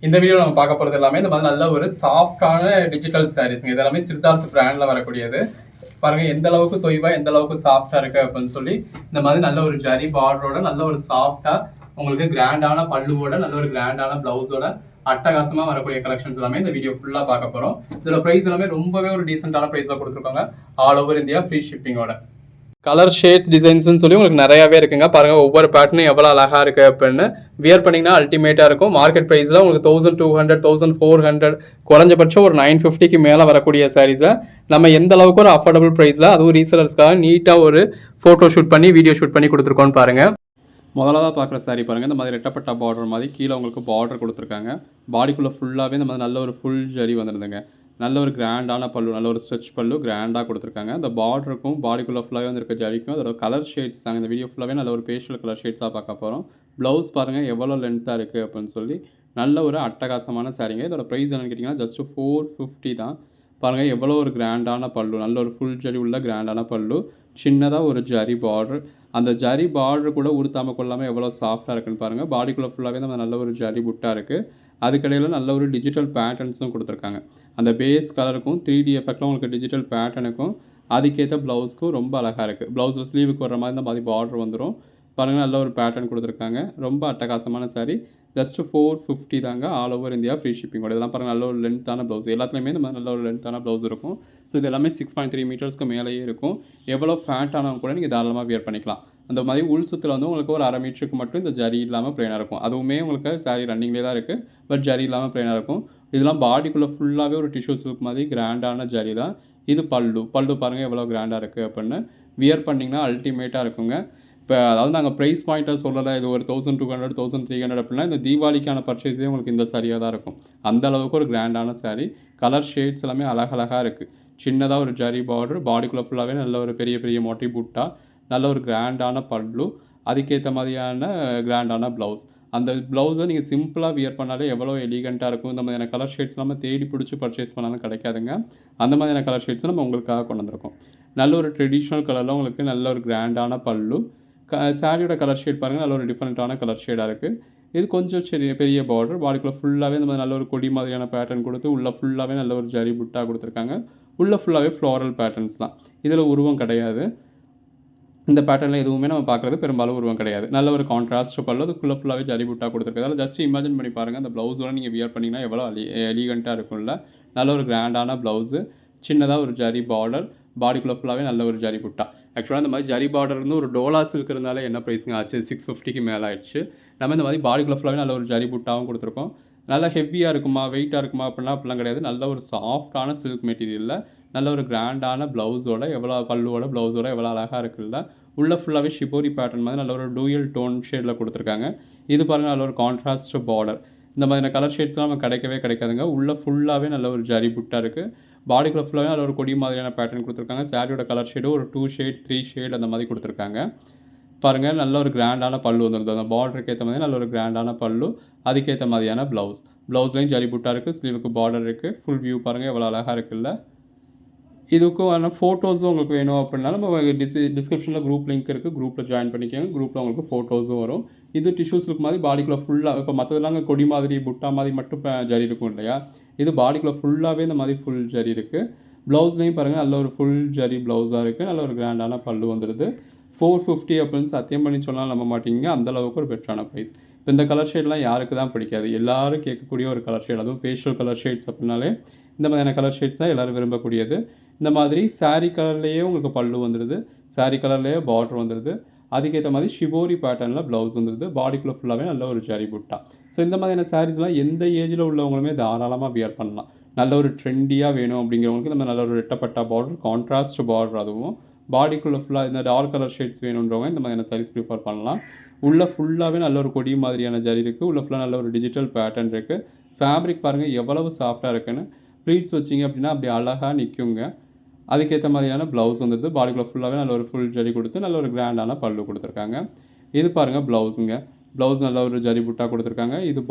இந்த வீடியோல நம்ம பார்க்க போறது எல்லாமே இந்த மாதிரி நல்ல ஒரு சாஃப்டான டிஜிட்டல் சாரீஸ்ங்க. இது எல்லாமே சித்தார்த் பிராண்ட்ல வரக்கூடியது. பாருங்க எந்த அளவுக்கு தொய்வா எந்த அளவுக்கு சாஃப்டா இருக்கு அப்படின்னு சொல்லி இந்த மாதிரி நல்ல ஒரு ஜரி பார்டரோட நல்ல ஒரு சாஃப்டா உங்களுக்கு கிராண்டான பல்லுவோட நல்ல ஒரு கிராண்டான பிளவுஸோட அட்டகாசமா வரக்கூடிய கலெக்ஷன்ஸ் எல்லாமே இந்த வீடியோ ஃபுல்லா பார்க்க போறோம். இதோட பிரைஸ் எல்லாமே ரொம்பவே ஒரு டீசென்டான பிரைஸ்ல கொடுத்துருக்காங்க. ஆல் ஓவர் இந்தியா ஃப்ரீ ஷிப்பிங்கோட. கலர் ஷேட்ஸ் டிசைன்ஸ்னு சொல்லி உங்களுக்கு நிறையாவே இருக்குங்க. பாருங்கள் ஒவ்வொரு பேட்டர்னும் எவ்வளோ அழகாக இருக்குது அப்படின்னு வியர் பண்ணிங்கன்னா அல்டிமேட்டாக இருக்கும். மார்க்கெட் ப்ரைஸில் உங்களுக்கு 1200 1400 குறைஞ்சபட்சம் ஒரு 950க்கு மேலே வரக்கூடிய சாரீஸை நம்ம எந்த அளவுக்கு ஒரு அஃபோர்டபுள் ப்ரைஸில் அதுவும் ரீசெலர்ஸ்க்காக நீட்டாக ஒரு ஃபோட்டோ ஷூட் பண்ணி வீடியோ ஷூட் பண்ணி கொடுத்துருக்கோன்னு பாருங்கள். முதலாக பார்க்குற சாரீ பாருங்கள். இந்த மாதிரி ரெட்டப்பட்ட பார்டர் மாதிரி கீழே உங்களுக்கு பார்டர் கொடுத்துருக்காங்க. பாடிக்குள்ளே ஃபுல்லாகவே இந்த மாதிரி நல்ல ஒரு ஃபுல் ஜரி வந்துருந்துங்க. நல்ல ஒரு கிராண்டான பல்லு, நல்ல ஒரு ஸ்ட்ரெச் பல்லு கிராண்டாக கொடுத்துருக்காங்க. அந்த பார்டருக்கும் பாடிக்குள்ளே ஃபுல்லாகவே வந்துருக்க ஜரிக்கும் அதோட கலர் ஷேட்ஸ் தாங்க இந்த வீடியோ ஃபுல்லாகவே நல்ல ஒரு பேஷியல் கலர் ஷேட்ஸாக பார்க்க போகிறோம். ப்ளவுஸ் பாருங்கள் எவ்வளோ லென்த்தாக இருக்குது அப்படின்னு சொல்லி நல்ல ஒரு அட்டகாசமான சாரீங்க. இதோட ப்ரைஸ் என்னென்னு கேட்டிங்கன்னா ஜஸ்ட்டு 450 தான். பாருங்கள் எவ்வளோ ஒரு கிராண்டான பல்லு, நல்ல ஒரு ஃபுல் ஜரி உள்ள கிராண்டான பல்லு, சின்னதாக ஒரு ஜரி பார்டர். அந்த ஜரி பார்டர் கூட உடுத்தாமல் கொள்ளாமல் எவ்வளோ சாஃப்டாக இருக்குன்னு பாருங்கள். பாடிக்குள்ளே ஃபுல்லாகவே நம்ம நல்ல ஒரு ஜரி புட்டாக இருக்குது. அதுக்கடையில் நல்ல ஒரு டிஜிட்டல் பேட்டர்ன்ஸும் கொடுத்துருக்காங்க. அந்த பேஸ் கலருக்கும் 3D எஃபெக்ட்லாம் உங்களுக்கு டிஜிட்டல் பேட்டர்னுக்கும் அதுக்கேற்ற ப்ளவுஸ்க்கும் ரொம்ப அழகாக இருக்குது. ப்ளவுஸில் ஸ்லீவுக்கு வர மாதிரி இந்த மாதிரி பார்டர் வந்துடும். பாருங்கள் நல்ல ஒரு பேட்டர்ன் கொடுத்துருக்காங்க. ரொம்ப அட்டகாசமான சாரீ. ஜஸ்ட்டு 450 தாங்க. ஆல் ஓவர் இந்தியா ஃப்ரீ ஷிப்பிங்கோட. இதெல்லாம் பாருங்கள் நல்ல ஒரு லென்த்தான ப்ளவுஸ். எல்லாத்துலேயுமே இந்த மாதிரி நல்ல ஒரு லென்த்தான ப்ளவுஸ் இருக்கும். ஸோ இது எல்லாமே 6.3 மீட்டர்ஸ்க்கு மேலேயே இருக்கும். எவ்வளோ ஃபேட் ஆனவங்க கூட நீங்கள் தாராளமாக வியர் பண்ணிக்கலாம். அந்த மாதிரி உள் சுற்றில் வந்து உங்களுக்கு ஒரு 1/2 மீட்டருக்கு மட்டும் இந்த ஜரி இல்லாமல் ப்ளைனாக இருக்கும். அதுவுமே உங்களுக்கு சாரீ ரன்னிங்லேயே தான் இருக்குது. பட் ஜரி இல்லாமல் ப்ளைனாக இருக்கும். இதெல்லாம் பாடிக்குள்ளே ஃபுல்லாகவே ஒரு டிஷ்யூ சில்க் மாதிரி கிராண்டான ஜரி தான். இது பல்லு பாருங்கள் எவ்வளோ கிராண்டாக இருக்குது அப்படின்னு. வியர் பண்ணிங்கன்னா அல்டிமேட்டாக இருக்குங்க. இப்போ அதாவது நாங்கள் ப்ரைஸ் பாயிண்ட்டை சொல்லலை, இது ஒரு 1200 1300 அப்படின்னா இந்த தீபாவளிக்கான பர்ச்சேஸே உங்களுக்கு இந்த சாரியாக தான் இருக்கும். அந்த அளவுக்கு ஒரு கிராண்டான சாரீ. கலர் ஷேட்ஸ் எல்லாமே அழகழகாக இருக்குது. சின்னதாக ஒரு ஜரி பார்டர், பாடிக்குள்ளே ஃபுல்லாகவே நல்ல ஒரு பெரிய பெரிய மோட்டி புட்டா, நல்ல ஒரு கிராண்டான பல்லு, அதுக்கேற்ற மாதிரியான கிராண்டான ப்ளவுஸ். அந்த ப்ளவுஸை நீங்கள் சிம்பிளாக வியர் பண்ணாலே எவ்வளோ எலிகண்ட்டாக இருக்கும். இந்த மாதிரியான கலர் ஷேட்ஸ் நம்ம தேடி பிடிச்சி பர்ச்சேஸ் பண்ணாலும் கிடைக்காதுங்க. அந்த மாதிரியான கலர் ஷேட்ஸை நம்ம உங்களுக்காக கொண்டு வந்திருக்கோம். நல்ல ஒரு ட்ரெடிஷ்னல் கலரில் உங்களுக்கு நல்ல ஒரு கிராண்டான பல்லு. சாரியோட கலர் ஷேட் பாருங்கள் நல்ல ஒரு டிஃப்ரெண்ட்டான கலர் ஷேடாக இருக்குது. இது கொஞ்சம் பெரிய பார்டர். பாடிக்குள்ளே ஃபுல்லாகவே இந்த மாதிரி நல்ல ஒரு கொடி மாதிரியான பேட்டர்ன் கொடுத்து உள்ளே ஃபுல்லாகவே நல்ல ஒரு ஜரி புட்டாக கொடுத்துருக்காங்க. உள்ளே ஃபுல்லாகவே ஃப்ளாரல் பேட்டர்ன்ஸ் தான். இதில் உருவம் கிடையாது. இந்த பேட்டர்னில் எதுவுமே நம்ம பார்க்குறது பெரும்பாலும் உருவம் கிடையாது. நல்ல ஒரு கான்ட்ராஸ்ட் பல்லு, அதுக்குள்ளே ஃபுல்லாகவே ஜரி புட்டாக கொடுத்துருக்காங்க. அதில் ஜஸ்ட் இமேஜின் பண்ணி பாருங்கள். அந்த ப்ளவுஸோட நீங்கள் வியர் பண்ணிங்கன்னா எவ்வளோ எலிகண்ட்டாக இருக்கும்ல. நல்ல ஒரு கிராண்டான ப்ளவுஸு, சின்னதாக ஒரு ஜரி பார்டர், பாடிக்குள்ளே ஃபுல்லாகவே நல்ல ஒரு ஜரி புட்டா. ஆக்சுவலாக இந்த மாதிரி ஜரி பார்டர் இருந்து ஒரு டோலா சில்க் இருந்தாலே என்ன ப்ரைஸுங்க ஆச்சு? 650க்கு மேலே ஆயிடுச்சு. நம்ம இந்த மாதிரி பாடிக்குள்ளே ஃபுல்லாகவே நல்ல ஒரு ஜரி புட்டாவும் கொடுத்துருக்கோம். நல்லா ஹெவியாக இருக்குமா, வெயிட்டாக இருக்குமா அப்படிலாம் கிடையாது. நல்ல ஒரு சாஃப்டான சில்க் மெட்டீரியலில் நல்ல ஒரு கிராண்டான ப்ளவுஸோட எவ்வளோ பல்லுவோட ப்ளவுஸோட எவ்வளோ அழகாக இருக்குல்ல. உள்ளே ஃபுல்லாகவே ஷிபோரி பேட்டர்ன் மாதிரி நல்ல ஒரு டூயல் டோன் ஷேடில் கொடுத்துருக்காங்க. இது பாருங்கள் நல்ல ஒரு கான்ட்ராஸ்ட் பார்டர். இந்த மாதிரியான கலர் ஷேட்ஸ்லாம் நம்ம கிடைக்காதுங்க. உள்ளே ஃபுல்லாகவே நல்ல ஒரு ஜரி புட்டாக இருக்குது. பாடிக்குள்ளே ஃபுல்லாகவே நல்ல ஒரு கொடி மாதிரியான பேட்டர்ன் கொடுத்துருக்காங்க. சாரியோட கலர் ஷேடு ஒரு 2 ஷேட் 3 ஷேட் அந்த மாதிரி கொடுத்துருக்காங்க. பாருங்கள் நல்ல ஒரு கிராண்டான பல்லு வந்துருது. அந்த பார்டருக்கு ஏற்ற மாதிரி நல்ல ஒரு கிராண்டான பல்லு, அதுக்கேற்ற மாதிரியான ப்ளவுஸ்லேயும் ஜரி புட்டாக இருக்குது. ஸ்லீவுக்கு பார்டர் இருக்குது. ஃபுல் வியூ பாருங்கள் எவ்வளோ அழகாக இருக்குல்ல. இதுக்கும் ஃபோட்டோஸும் உங்களுக்கு வேணும் அப்படின்னா நம்ம டிஸ்கிரிப்ஷனில் குரூப் லிங்க் இருக்குது. குரூப்பில் ஜாயின் பண்ணிக்கோங்க. குரூப்பில் உங்களுக்கு ஃபோட்டோஸும் வரும். இது டிஷ்யூ சில்க் மாதிரி பாடிக்குள்ளே ஃபுல்லாக, இப்போ மற்றதெல்லாம் கொடி மாதிரி புட்டா மாதிரி மட்டும் ஜரி இருக்கும் இல்லையா, இது பாடிக்குள்ளே ஃபுல்லாகவே இந்த மாதிரி ஃபுல் ஜரி இருக்குது. ப்ளவுஸ்லேயும் பாருங்கள் நல்ல ஒரு ஃபுல் ஜரி ப்ளவுஸாக இருக்குது. நல்ல ஒரு கிராண்டான பல்லு வந்துடுது. 450 அப்படின்னு சத்தியம் பண்ணி சொன்னால் நம்ப மாட்டீங்க. அந்தளவுக்கு ஒரு பெட்டரான ப்ரைஸ். இப்போ இந்த கலர் ஷேட்லாம் யாருக்கு தான் பிடிக்காது? எல்லோரும் கேட்கக்கூடிய ஒரு கலர் ஷேட். அதுவும் பேஸ்டல் கலர் ஷேட்ஸ் அப்படின்னாலே இந்த மாதிரியான கலர் ஷேட்ஸ் தான் எல்லோரும் விரும்பக்கூடியது. இந்த மாதிரி சாரீ கலர்லேயே உங்களுக்கு பல்லு வந்துடுது. சாரீ கலர்லேயே பார்டர் வந்துடுது. அதுக்கேற்ற மாதிரி ஷிபோரி பேட்டர்னில் ப்ளவுஸ் வந்துடுது. பாடிக்குள்ளே ஃபுல்லாகவே நல்ல ஒரு ஜரி புட்டா. ஸோ இந்த மாதிரியான சாரீஸ்லாம் எந்த ஏஜில் உள்ளவங்களுமே தாராளமாக வியர் பண்ணலாம். நல்ல ஒரு ட்ரெண்டியாக வேணும் அப்படிங்கிறவங்களுக்கு நம்ம நல்ல ஒரு ரெட்டப்பட்டா பார்டர், கான்ட்ராஸ்ட் பார்டர், அதுவும் பாடிக்குள்ளே ஃபுல்லாக இந்த டார்க் கலர் ஷேட்ஸ் வேணுன்றவங்க இந்த மாதிரியான சாரீஸ் ப்ரிஃபர் பண்ணலாம். உள்ளே ஃபுல்லாகவே நல்ல ஒரு கொடி மாதிரியான ஜரி இருக்குது. உள்ளே ஃபுல்லாக நல்ல ஒரு டிஜிட்டல் பேட்டர்ன் இருக்குது. ஃபேப்ரிக் பாருங்கள் எவ்வளவு சாஃப்டாக இருக்குன்னு. ப்ளீட்ஸ் வச்சிங்க அப்படின்னா அப்படி அழகாக நிற்குங்க. அதுக்கேற்ற மாதிரியான ப்ளவுஸ் வந்துடுது. பாடிக்குள்ளே ஃபுல்லாகவே நல்ல ஒரு ஃபுல் ஜரி கொடுத்து நல்ல ஒரு கிராண்டான பல்லு கொடுத்துருக்காங்க. இது பாருங்கள் ப்ளவுஸுங்க. ப்ளவுஸ் நல்ல ஒரு ஜரி புட்டாக கொடுத்துருக்காங்க. இது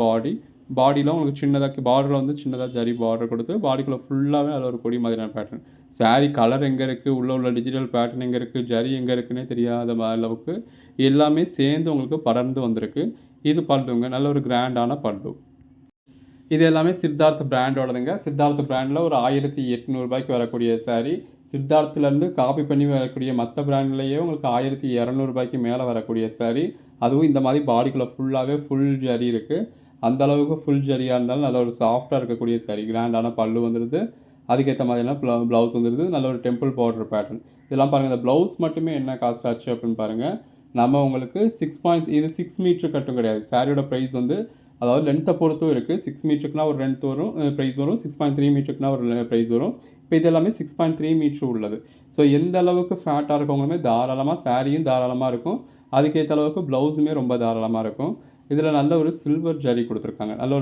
பாடியில் உங்களுக்கு சின்னதாக பார்டரில் வந்து சின்னதாக ஜரி பார்டர் கொடுத்து பாடிக்குள்ளே ஃபுல்லாகவே நல்ல ஒரு கொடி மாதிரியான பேட்டர்ன். சாரீ கலர் எங்கே இருக்குது, உள்ள டிஜிட்டல் பேட்டர்ன் எங்கே இருக்குது, ஜரி எங்கே இருக்குன்னே தெரியாத அளவுக்கு எல்லாமே சேர்ந்து உங்களுக்கு படர்ந்து வந்திருக்கு. இது பல்லுங்க. நல்ல ஒரு கிராண்டான பல்லு. இது எல்லாமே சித்தார்த் பிராண்டோடதுங்க. சித்தார்த் பிராண்டில ஒரு ரூ. 1800 வரக்கூடிய சாரி. சித்தார்த்லேருந்து காப்பி பண்ணி வரக்கூடிய மத்த பிராண்ட்லயே உங்களுக்கு ரூ. 1200 மேல வரக்கூடிய சாரி. அதுவும் இந்த மாதிரி பாடிக்குள்ள ஃபுல்லாவே ஃபுல் ஜரி இருக்கு. அந்த அளவுக்கு ஃபுல் ஜரியா இருந்தாலும் நல்ல ஒரு சாஃப்ட்டா இருக்கக்கூடிய சாரி. கிராண்டான பல்லு வந்துருது. அதுக்கேத்த மாதிரியான ப்ளவுஸ் வந்துருது. நல்ல ஒரு டெம்பிள் பார்டர் பேட்டர்ன். இதெல்லாம் பாருங்க. இந்த ப்ளவுஸ் மட்டுமே என்ன காஸ்ட் ஆச்சு அப்படின்னு பாருங்க. நம்ம உங்களுக்கு 6 மீட்டர் கட்டும் கிடையாது. சாரியோட பிரைஸ் வந்து அதாவது லென்த்தை பொறுத்தும் இருக்குது. 6 மீட்டருக்குனா ஒரு லென்த் வரும் ப்ரைஸ் வரும். 6.3 மீட்டருக்குனா ஒரு ப்ரைஸ் வரும். இப்போ இது எல்லாமே 6.3 மீட்டர் உள்ளது. ஸோ எந்த அளவுக்கு ஃபேட்டாக இருக்கவங்களுமே தாராளமாக சாரியும் தாராளமாக இருக்கும். அதுக்கேற்ற அளவுக்கு ப்ளவுஸுமே ரொம்ப தாராளமாக இருக்கும். இதில் நல்ல ஒரு சில்வர் ஜரி கொடுத்துருக்காங்க. நல்ல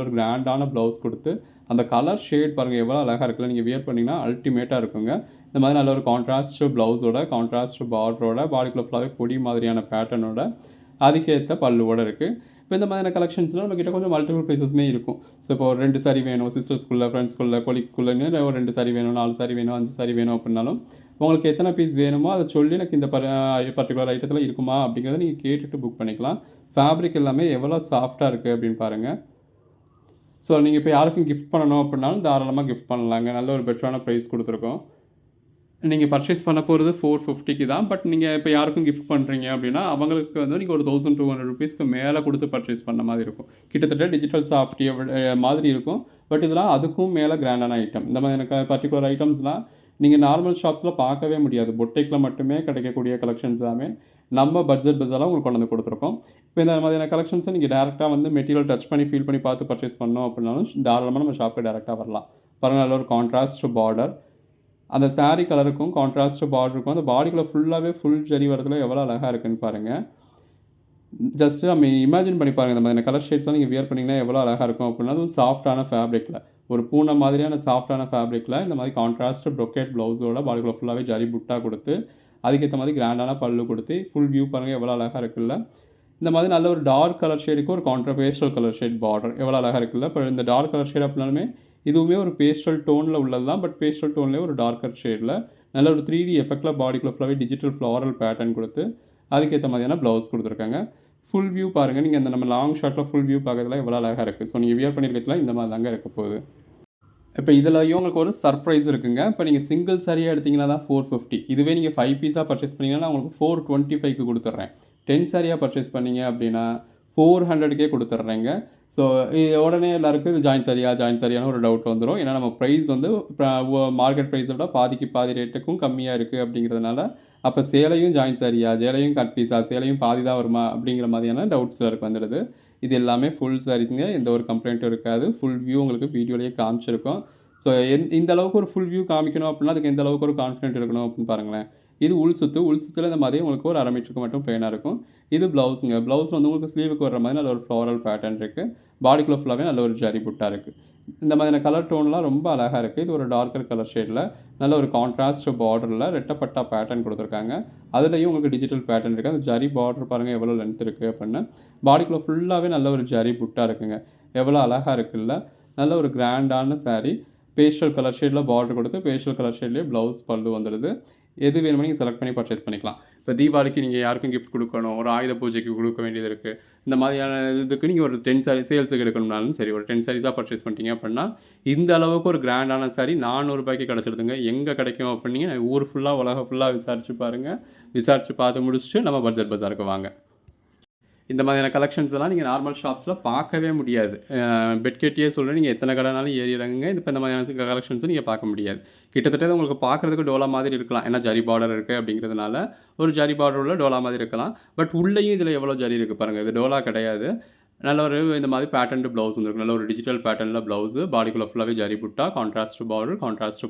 ஒரு கிராண்டான ப்ளவுஸ் கொடுத்து அந்த கலர் ஷேட் பாருங்கள் எவ்வளோ அழகாக இருக்குல்ல. நீங்கள் வியர் பண்ணிங்கன்னா அல்டிமேட்டாக இருக்குங்க. இந்த மாதிரி நல்ல ஒரு கான்ட்ராஸ்ட் ப்ளவுஸோட கான்ட்ராஸ்ட் பார்டரோட பாடிக்குள்ள ஃபுல்லாகவே கொடி மாதிரியான பேட்டர்னோட அதுக்கேற்ற பல்லுவோட இருக்குது. இப்போ இந்த மாதிரியான கலெக்ஷன்ஸ்லாம் நம்மக்கிட்ட கொஞ்சம் மல்டிபிள் ப்ரைஸஸுமே இருக்கும். ஸோ இப்போ ஒரு 2 சாரி வேணும் சிஸ்டர்ஸ்குள்ளே ஃப்ரெண்ட்ஸ்குள்ளே கொலீக்ஸ்குள்ளேன்னு ஒரு 2 சாரி வேணும் 4 சாரி வேணும் 5 சாரி வேணும் அப்படின்னாலும் உங்களுக்கு எத்தனை பீஸ் வேணுமோ அதை சொல்லி எனக்கு இந்த பர்டிகுலர் ஐட்டத்தில் இருக்குமா அப்படிங்கிறத நீங்கள் கேட்டுட்டு புக் பண்ணிக்கலாம். ஃபேப்ரிக் எல்லாமே எவ்வளோ சாஃப்ட்டாக இருக்குது அப்படின்னு பாருங்கள். ஸோ நீங்கள் இப்போ யாருக்கும் கிஃப்ட் பண்ணணும் அப்படின்னாலும் தாராளமாக கிஃப்ட் பண்ணலாங்க. நல்ல ஒரு பெட்டரான ப்ரைஸ் கொடுத்துருக்கோம். நீங்கள் பர்ச்சேஸ் பண்ண போகிறது 450க்கு தான். பட் நீங்கள் இப்போ யாருக்கும் கிஃப்ட் பண்ணுறீங்க அப்படின்னா அவங்களுக்கு வந்து நீங்கள் ஒரு 1200 ருபீஸ்க்கு மேலே கொடுத்து பர்ச்சேஸ் பண்ண மாதிரி இருக்கும். கிட்டத்தட்ட டிஜிட்டல் சாஃப்ட்வேர் மாதிரி இருக்கும். பட் இதெல்லாம் அதுக்கும் மேலே கிராண்டான ஐட்டம். இந்த மாதிரியான பர்டிகுலர் ஐட்டம்ஸ்லாம் நீங்கள் நார்மல் ஷாப்ஸில் பார்க்கவே முடியாது. பொட்டிக்கில் மட்டுமே கிடைக்கக்கூடிய கலெக்ஷன்ஸ் எல்லாமே நம்ம பட்ஜெட் பஸ்ஸெல்லாம் உங்களுக்கு கொண்டு வந்து கொடுத்துருக்கோம். இப்போ இந்த மாதிரியான கலெக்ஷன்ஸை நீங்கள் டேரெக்டாக வந்து மெட்டீரியல் டச் பண்ணி ஃபீல் பண்ணி பார்த்து பர்ச்சேஸ் பண்ணோம் அப்படின்னாலும் தாராளமாக நம்ம ஷாப்புக்கு டேரெக்டாக வரலாம். பாருங்கள் நல்ல ஒரு கான்ட்ராஸ்ட் பார்டர். அந்த சாரீ கலருக்கும் கான்ட்ராஸ்ட் பார்டருக்கும் அந்த பாடிக்குள்ள ஃபுல்லாகவே ஃபுல் ஜரி வரதுல எவ்வளோ அழகாக இருக்குன்னு பாருங்கள். ஜஸ்ட்டு நம்ம இமேஜின் பண்ணி பாருங்கள். இந்த மாதிரியான கலர் ஷேட்ஸ்லாம் நீங்கள் வியர் பண்ணிங்கன்னா எவ்வளோ அழகாக இருக்கும் அப்படின்னா அதுவும் சாஃப்ட்டான ஃபேப்ரிக்கில் ஒரு பூனை மாதிரியான சாஃப்ட்டான ஃபேப்ரிக்கில் இந்த மாதிரி கான்ட்ராஸ்ட் ப்ரொக்கேட் ப்ளவுஸோட பாடிக்குள்ள ஃபுல்லாகவே ஜரி புட்டா கொடுத்து அதுக்கேற்ற மாதிரி கிராண்டான பல்லு கொடுத்து ஃபுல் வியூ பாருங்கள் எவ்வளோ அழகாக இருக்குல்ல. இந்த மாதிரி நல்ல ஒரு டார்க் கலர் ஷேடுக்கு ஒரு பேஸ்டல் கலர் ஷேட் பார்டர் எவ்வளோ அழகாக இருக்குல்ல. இப்போ இந்த டார்க் கலர் ஷேட் அப்படின்னாலுமே இதுவுமே ஒரு பேஸ்டல் டோனில் உள்ளது தான். பட் பேஸ்டல் டோன்லேயே ஒரு டார்க்கர் ஷேடில் நல்ல ஒரு 3D எஃபெக்டில் பாடிக்குள்ள ஃபுல்லாகவே டிஜிட்டல் ஃப்ளாரல் பேட்டர்ன் கொடுத்து அதுக்கேற்ற மாதிரியான ப்ளவுஸ் கொடுத்துருக்காங்க. ஃபுல் வியூ பாருங்கள். நீங்கள் இந்த நம்ம லாங் ஷாட்டில் ஃபுல் வியூ பார்க்கறதுல எவ்வளோ அழகாக இருக்குது. ஸோ நீங்கள் வியர் பண்ணியிருக்கிறதுல இந்த மாதிரி தாங்க இருக்க போகுது. இப்போ இதுலையும் உங்களுக்கு ஒரு சர்ப்ரைஸ் இருக்குங்க. இப்போ நீங்கள் சிங்கிள் சாரியாக எடுத்திங்கன்னா தான் 450. இதுவே நீங்கள் 5 பீஸாக பர்ச்சேஸ் பண்ணிங்கன்னா நான் உங்களுக்கு 425க்கு கொடுத்துட்றேன். 10 சாரியாக பர்ச்சேஸ் பண்ணீங்க அப்படின்னா 400க்கே கொடுத்துட்றேங்க. ஸோ உடனே எல்லாருக்கும் இது ஜாயின் சரியான ஒரு டவுட் வந்துடும். ஏன்னா நம்ம ப்ரைஸ் வந்து மார்க்கெட் ப்ரைஸை விட பாதிக்கு பாதி ரேட்டுக்கும் கம்மியாக இருக்குது அப்படிங்கிறதுனால அப்போ சேலையும் சேலையும் கட் பீஸா சேலையும் பாதி தான் வருமா அப்படிங்கிற மாதிரியான டவுட்ஸ் எனக்கு வந்துடுது. இது எல்லாமே ஃபுல் சாரீஸுங்க. எந்த ஒரு கம்ப்ளைண்ட்டும் இருக்காது. ஃபுல் வியூ உங்களுக்கு வீடியோலேயே காமிச்சிருக்கோம். ஸோ இந்த அளவுக்கு ஒரு ஃபுல் வியூ காமிக்கணும் அப்படின்னா அதுக்கு எந்த அளவுக்கு ஒரு கான்ஃபிடென்ட் இருக்கணும் அப்படின்னு பாருங்களேன். இது உள் சுத்தில் இந்த மாதிரி உங்களுக்கு ஒரு 1/2 மீட்டருக்கு மட்டும் பிளெயினாக இருக்கும். இது ப்ளவுஸுங்க. ப்ளவுஸில் வந்து உங்களுக்கு ஸ்லீவுக்கு வர மாதிரி நல்ல ஒரு ஃப்ளாரல் பேட்டர்ன் இருக்குது. பாடிக்குள்ள ஃபுல்லாகவே நல்ல ஒரு ஜரி புட்டா இருக்குது. இந்த மாதிரியான கலர் டோன்லாம் ரொம்ப அழகாக இருக்குது. இது ஒரு டார்க்கர் கலர் ஷேடில் நல்ல ஒரு கான்ட்ராஸ்ட் பார்டரில் ரெட்டப்பட்டா பேட்டர்ன் கொடுத்துருக்காங்க. அதுலேயும் உங்களுக்கு டிஜிட்டல் பேட்டர்ன் இருக்குது. அந்த ஜரி பார்டர் பாருங்கள் எவ்வளோ லென்த் இருக்குது அப்படின்னு. பாடிக்குள்ள ஃபுல்லாகவே நல்ல ஒரு ஜரி புட்டா இருக்குங்க. எவ்வளோ அழகாக இருக்குல்ல. நல்ல ஒரு கிராண்டான சாரீ. பேஸ்டல் கலர் ஷேடில் பார்டர் கொடுத்து பேஸ்டல் கலர் ஷேட்லேயே ப்ளவுஸ் பல்லு வந்துடுது. எது வேணுமோ நீங்கள் செலக்ட் பண்ணி பர்ச்சேஸ் பண்ணிக்கலாம். இப்போ தீபாவளிக்கு நீங்கள் யாருக்கும் கிஃப்ட் கொடுக்கணும், ஒரு ஆயுத பூஜைக்கு கொடுக்க வேண்டியது இருக்குது. இந்த மாதிரியான இதுக்கு நீங்கள் ஒரு 10 சாரீ சேல்ஸுக்கு எடுக்கணும்னாலும் சரி, ஒரு 10 சாரீஸாக பர்ச்சேஸ் பண்ணிட்டீங்க அப்படின்னா இந்த அளவுக்கு ஒரு கிராண்டான சாரீ ரூ. 400க்கு கிடச்சிடுதுங்க. எங்கே கிடைக்கும் அப்படின்னீங்க ஊர் ஃபுல்லாக உலகம் ஃபுல்லாக விசாரித்து பாருங்கள். விசாரித்து பார்த்து முடிச்சுட்டு நம்ம பட்ஜெட் பஜாருக்கு வாங்க. இந்த மாதிரியான கலெக்ஷன்ஸ் எல்லாம் நீங்கள் நார்மல் ஷாப்ஸில் பார்க்கவே முடியாது. பெட்கேட்டியே சொல்கிறேன், நீங்கள் எத்தனை கடைனாலும் ஏறி இறங்குங்க. இப்போ இந்த மாதிரியான கலெக்ஷன்ஸும் நீங்கள் பார்க்க முடியாது. கிட்டத்தட்ட உங்களுக்கு பார்க்குறதுக்கு டோலா மாதிரி இருக்கலாம். ஏன்னா ஜரி பார்டர் இருக்குது அப்படிங்கிறதுனால ஒரு ஜரி பார்டர் உள்ள டோலா மாதிரி இருக்கலாம். பட் உள்ளேயும் இதில் எவ்வளோ ஜரி இருக்குது பாருங்கள். இது டோலா கிடையாது. நல்ல ஒரு இந்த மாதிரி பேட்டர்ன் ப்ளவுஸ் வந்துருக்கும். நல்ல ஒரு டிஜிட்டல் பேட்டர்னில் ப்ளவுஸு பாடிக்குள்ளே ஃபுல்லாகவே ஜரி புட்டா கான்ட்ராஸ்ட் பார்டர் கான்ட்ராஸ்ட்